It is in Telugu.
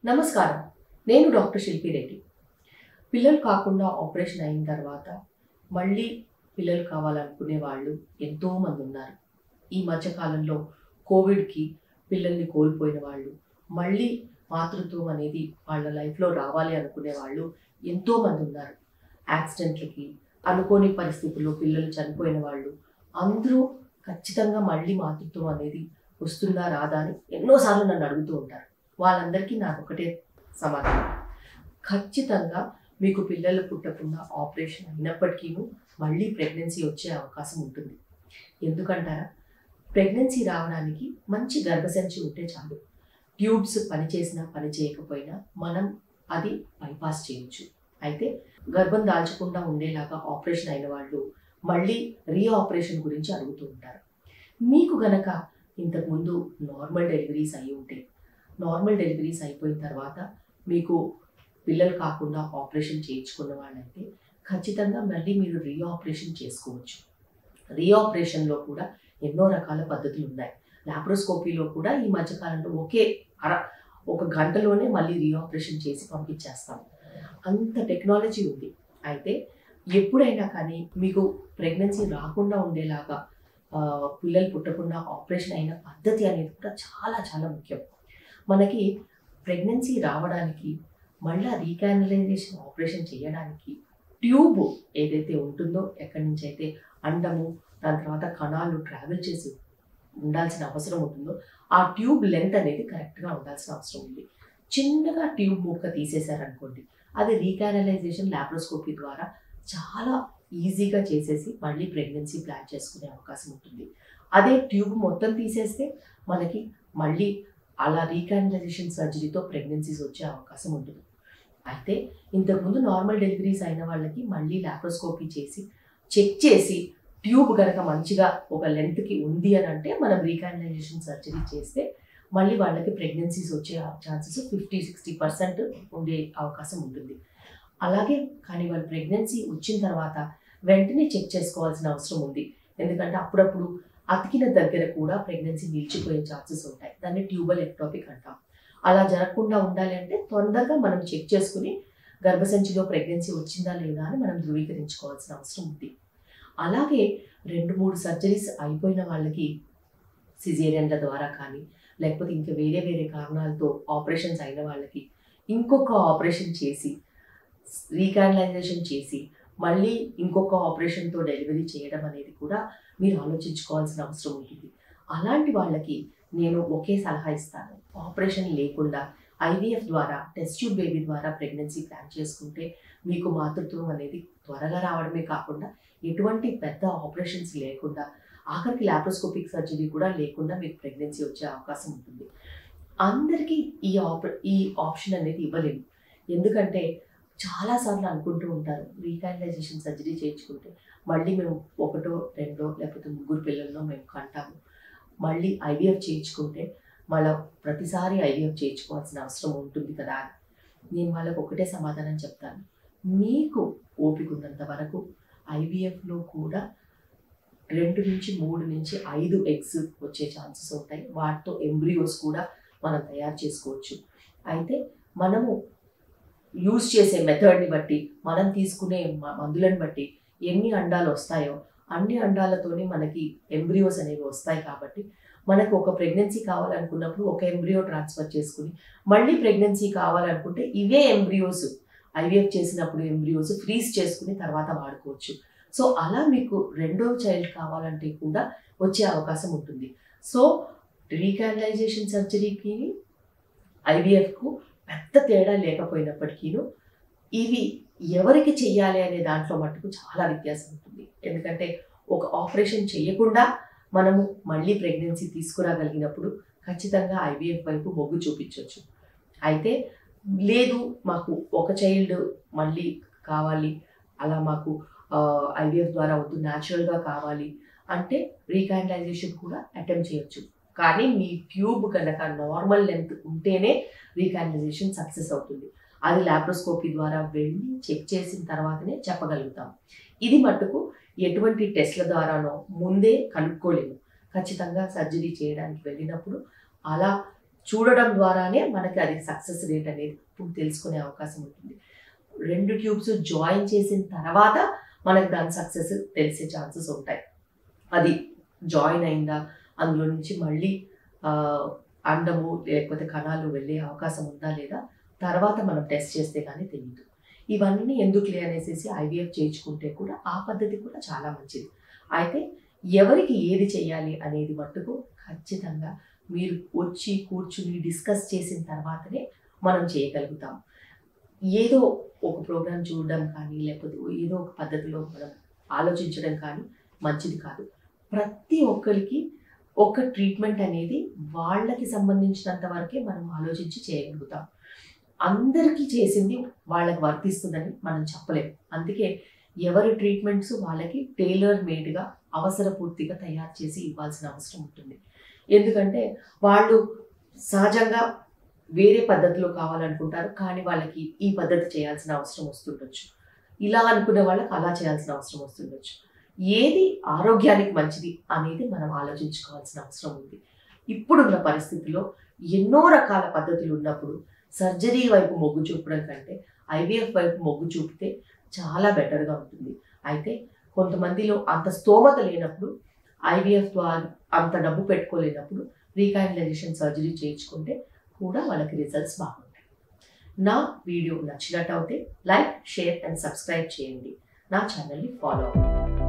నమస్కారం. నేను డాక్టర్ శిల్పి రెడ్డి. పిల్లలు కాకుండా ఆపరేషన్ అయిన తర్వాత మళ్ళీ పిల్లలు కావాలనుకునే వాళ్ళు ఎంతోమంది ఉన్నారు. ఈ మధ్యకాలంలో కోవిడ్‌కి పిల్లల్ని కోల్పోయిన వాళ్ళు, మళ్ళీ మాతృత్వం అనేది వాళ్ళ లైఫ్‌లో రావాలి అనుకునే వాళ్ళు ఎంతోమంది ఉన్నారు. యాక్సిడెంట్‌లకి, అనుకోని పరిస్థితుల్లో పిల్లలు చనిపోయిన వాళ్ళు, అందరూ ఖచ్చితంగా మళ్ళీ మాతృత్వం అనేది వస్తుందా రాదా అని ఎన్నోసార్లు నన్ను అడుగుతూ ఉంటారు. వాళ్ళందరికీ నాకొకటే సమాధానం. ఖచ్చితంగా మీకు పిల్లలు పుట్టకుండా ఆపరేషన్ అయినప్పటికీను మళ్ళీ ప్రెగ్నెన్సీ వచ్చే అవకాశం ఉంటుంది. ఎందుకంటారా? ప్రెగ్నెన్సీ రావడానికి మంచి గర్భసంచి ఉంటే చాలు. ట్యూబ్స్ పనిచేసినా పని చేయకపోయినా మనం అది బైపాస్ చేయొచ్చు. అయితే గర్భం దాల్చకుండా ఉండేలాగా ఆపరేషన్ అయిన వాళ్ళు మళ్ళీ రీఆపరేషన్ గురించి అడుగుతూ ఉంటారు. మీకు గనక ఇంతకుముందు నార్మల్ డెలివరీస్ అయ్యి ఉంటే, నార్మల్ డెలివరీస్ అయిపోయిన తర్వాత మీకు పిల్లలు కాకుండా ఆపరేషన్ చేయించుకున్న వాళ్ళైతే ఖచ్చితంగా మళ్ళీ మీరు రీఆపరేషన్ చేసుకోవచ్చు. రీఆపరేషన్లో కూడా ఎన్నో రకాల పద్ధతులు ఉన్నాయి. లాప్రోస్కోపీలో కూడా ఈ మధ్యకాలంలో ఒక గంటలోనే మళ్ళీ రీఆపరేషన్ చేసి పంపించేస్తాం. అంత టెక్నాలజీ ఉంది. అయితే ఎప్పుడైనా కానీ మీకు ప్రెగ్నెన్సీ రాకుండా ఉండేలాగా పిల్లలు పుట్టకుండా ఆపరేషన్ అయిన పద్ధతి అనేది కూడా చాలా చాలా ముఖ్యం. మనకి ప్రెగ్నెన్సీ రావడానికి మళ్ళీ రీకానలైజేషన్ ఆపరేషన్ చేయడానికి ట్యూబ్ ఏదైతే ఉంటుందో, ఎక్కడి నుంచి అయితే అండము దాని తర్వాత కణాలు ట్రావెల్ చేసి ఉండాల్సిన అవసరం ఉంటుందో ఆ ట్యూబ్ లెంత్ అనేది కరెక్ట్గా ఉండాల్సిన అవసరం ఉంది. చిన్నగా ట్యూబ్ ముక్క తీసేశారనుకోండి, అది రీకానలైజేషన్ లాప్రోస్కోపీ ద్వారా చాలా ఈజీగా చేసేసి మళ్ళీ ప్రెగ్నెన్సీ ప్లాన్ చేసుకునే అవకాశం ఉంటుంది. అదే ట్యూబ్ మొత్తం తీసేస్తే మనకి మళ్ళీ అలా రీకానలైజేషన్ సర్జరీతో ప్రెగ్నెన్సీస్ వచ్చే అవకాశం ఉంటుంది. అయితే ఇంతకుముందు నార్మల్ డెలివరీస్ అయిన వాళ్ళకి మళ్ళీ లాప్రోస్కోపీ చేసి చెక్ చేసి ట్యూబ్ కనుక మంచిగా ఒక లెంత్కి ఉంది అని అంటే మనం రీకానలైజేషన్ సర్జరీ చేస్తే మళ్ళీ వాళ్ళకి ప్రెగ్నెన్సీస్ వచ్చే ఛాన్సెస్ 50-60% ఉండే అవకాశం ఉంటుంది. అలాగే కానీ వాళ్ళు ప్రెగ్నెన్సీ వచ్చిన తర్వాత వెంటనే చెక్ చేసుకోవాల్సిన అవసరం ఉంది. ఎందుకంటే అప్పుడప్పుడు అతికిన దగ్గర కూడా ప్రెగ్నెన్సీ నిలిచిపోయే ఛాన్సెస్ ఉంటాయి. దాన్ని ట్యూబల్ ఎక్టోపిక్ అంటాం. అలా జరగకుండా ఉండాలి అంటే తొందరగా మనం చెక్ చేసుకుని గర్భసంచిలో ప్రెగ్నెన్సీ వచ్చిందా లేదా అని మనం ధృవీకరించుకోవాల్సిన అవసరం ఉంది. అలాగే 2-3 సర్జరీస్ అయిపోయిన వాళ్ళకి సిజేరియన్ల ద్వారా కానీ లేకపోతే ఇంకా వేరే వేరే కారణాలతో ఆపరేషన్స్ అయిన వాళ్ళకి ఇంకొక ఆపరేషన్ చేసి రీకానలైజేషన్ చేసి మళ్ళీ ఇంకొక ఆపరేషన్తో డెలివరీ చేయడం అనేది కూడా మీరు ఆలోచించుకోవాల్సిన అవసరం ఉంటుంది. అలాంటి వాళ్ళకి నేను ఒకే సలహా ఇస్తాను. ఆపరేషన్ లేకుండా ఐవీఎఫ్ ద్వారా టెస్ట్ ట్యూబ్ బేబీ ద్వారా ప్రెగ్నెన్సీ ప్లాన్ చేసుకుంటే మీకు మాతృత్వం అనేది త్వరగా రావడమే కాకుండా ఎటువంటి పెద్ద ఆపరేషన్స్ లేకుండా ఆఖరికి లాప్రోస్కోపిక్ సర్జరీ కూడా లేకుండా మీకు ప్రెగ్నెన్సీ వచ్చే అవకాశం ఉంటుంది. అందరికీ ఈ ఆప్షన్ అనేది ఇవ్వలేము. ఎందుకంటే చాలాసార్లు అనుకుంటూ ఉంటారు రీకానలైజేషన్ సర్జరీ చేయించుకుంటే మళ్ళీ మేము 1, 2 లేకపోతే 3 పిల్లల్లో మేము కంటాము. మళ్ళీ ఐవీఎఫ్ చేయించుకుంటే మళ్ళీ ప్రతిసారి ఐవీఎఫ్ చేయించుకోవాల్సిన అవసరం ఉంటుంది కదా అని నేను వాళ్ళకు ఒకటే సమాధానం చెప్తాను. మీకు ఓపిక ఉన్నంత వరకు ఐవీఎఫ్లో కూడా 2-3-5 ఎగ్స్ వచ్చే ఛాన్సెస్ ఉంటాయి. వాటితో ఎంబ్రియోస్ కూడా మనం తయారు చేసుకోవచ్చు. అయితే మనము యూజ్ చేసే మెథడ్ని బట్టి, మనం తీసుకునే మందులను బట్టి ఎన్ని అండాలు వస్తాయో అన్ని అండాలతోనే మనకి ఎంబ్రియోస్ అనేవి వస్తాయి. కాబట్టి మనకు ఒక ప్రెగ్నెన్సీ కావాలనుకున్నప్పుడు ఒక ఎంబ్రియో ట్రాన్స్ఫర్ చేసుకుని మళ్ళీ ప్రెగ్నెన్సీ కావాలనుకుంటే ఇవే ఎంబ్రియోస్ ఐవీఎఫ్ చేసినప్పుడు ఎంబ్రియోస్ ఫ్రీజ్ చేసుకుని తర్వాత వాడుకోవచ్చు. సో అలా మీకు రెండో చైల్డ్ కావాలంటే కూడా వచ్చే అవకాశం ఉంటుంది. సో రీకానలైజేషన్ సర్జరీకి ఐవీఎఫ్కు పెద్ద తేడా లేకపోయినప్పటికీను ఇవి ఎవరికి చెయ్యాలి అనే దాంట్లో మటుకు చాలా వ్యత్యాసం ఉంటుంది. ఎందుకంటే ఒక ఆపరేషన్ చేయకుండా మనము మళ్ళీ ప్రెగ్నెన్సీ తీసుకురాగలిగినప్పుడు ఖచ్చితంగా ఐవీఎఫ్ వైపు మొగ్గు చూపించవచ్చు. అయితే లేదు మాకు ఒక చైల్డ్ మళ్ళీ కావాలి, అలా మాకు ఐవీఎఫ్ ద్వారా వద్దు న్యాచురల్గా కావాలి అంటే రీకానలైజేషన్ కూడా అటెంప్ట్ చేయొచ్చు. కానీ మీ ట్యూబ్ కనుక నార్మల్ లెంత్ ఉంటేనే రీకానలైజేషన్ సక్సెస్ అవుతుంది. అది లాప్రోస్కోపీ ద్వారా వెళ్ళి చెక్ చేసిన తర్వాతనే చెప్పగలుగుతాం. ఇది మట్టుకు ఎటువంటి టెస్ట్ల ద్వారానో ముందే కనుక్కోలేము. ఖచ్చితంగా సర్జరీ చేయడానికి వెళ్ళినప్పుడు అలా చూడడం ద్వారానే మనకి అది సక్సెస్ రేట్ అనేది ఇప్పుడు తెలుసుకునే అవకాశం ఉంటుంది. 2 ట్యూబ్స్ జాయిన్ చేసిన తర్వాత మనకు దాని సక్సెస్ తెలిసే ఛాన్సెస్ ఉంటాయి. అది జాయిన్ అయిందా, అందులో నుంచి మళ్ళీ అండము లేకపోతే కణాలు వెళ్ళే అవకాశం ఉందా లేదా తర్వాత మనం టెస్ట్ చేస్తే కానీ తెలియదు. ఇవన్నీ ఎందుకులే అనేసి ఐవీఎఫ్ చేయించుకుంటే కూడా ఆ పద్ధతి కూడా చాలా మంచిది. అయితే ఎవరికి ఏది చేయాలి అనేది మట్టుకు ఖచ్చితంగా మీరు వచ్చి కూర్చుని డిస్కస్ చేసిన తర్వాతనే మనం చేయగలుగుతాం. ఏదో ఒక ప్రోగ్రాం చూడడం కానీ లేకపోతే ఏదో ఒక పద్ధతిలో మనం ఆలోచించడం కానీ మంచిది కాదు. ప్రతి ఒక్కరికి ఒక ట్రీట్మెంట్ అనేది వాళ్ళకి సంబంధించినంత వరకే మనం ఆలోచించి చేయగలుగుతాం. అందరికీ చేసింది వాళ్ళకి వర్తిస్తుందని మనం చెప్పలేము. అందుకే ఎవరి ట్రీట్మెంట్స్ వాళ్ళకి టైలర్ మేడ్గా అవసరపూర్తిగా తయారు చేసి ఇవ్వాల్సిన అవసరం ఉంటుంది. ఎందుకంటే వాళ్ళు సహజంగా వేరే పద్ధతిలో కావాలనుకుంటారు, కానీ వాళ్ళకి ఈ పద్ధతి చేయాల్సిన అవసరం వస్తుండొచ్చు. ఇలా అనుకునే వాళ్ళకి అలా చేయాల్సిన అవసరం వస్తుండొచ్చు. ఏది ఆరోగ్యానికి మంచిది అనేది మనం ఆలోచించుకోవాల్సిన అవసరం ఉంది. ఇప్పుడున్న పరిస్థితిలో ఎన్నో రకాల పద్ధతులు ఉన్నప్పుడు సర్జరీ వైపు మొగ్గు చూపడం కంటే ఐవీఎఫ్ వైపు మొగ్గు చూపితే చాలా బెటర్గా ఉంటుంది. అయితే కొంతమందిలో అంత స్తోమత లేనప్పుడు, ఐవీఎఫ్ ద్వారా అంత డబ్బు పెట్టుకోలేనప్పుడు రీకాయినలైజేషన్ సర్జరీ చేయించుకుంటే కూడా వాళ్ళకి రిజల్ట్స్ బాగుంటాయి. నా వీడియో నచ్చినట్టు అయితే లైక్, షేర్ అండ్ సబ్స్క్రైబ్ చేయండి. నా ఛానల్ని ఫాలో అవ్వండి.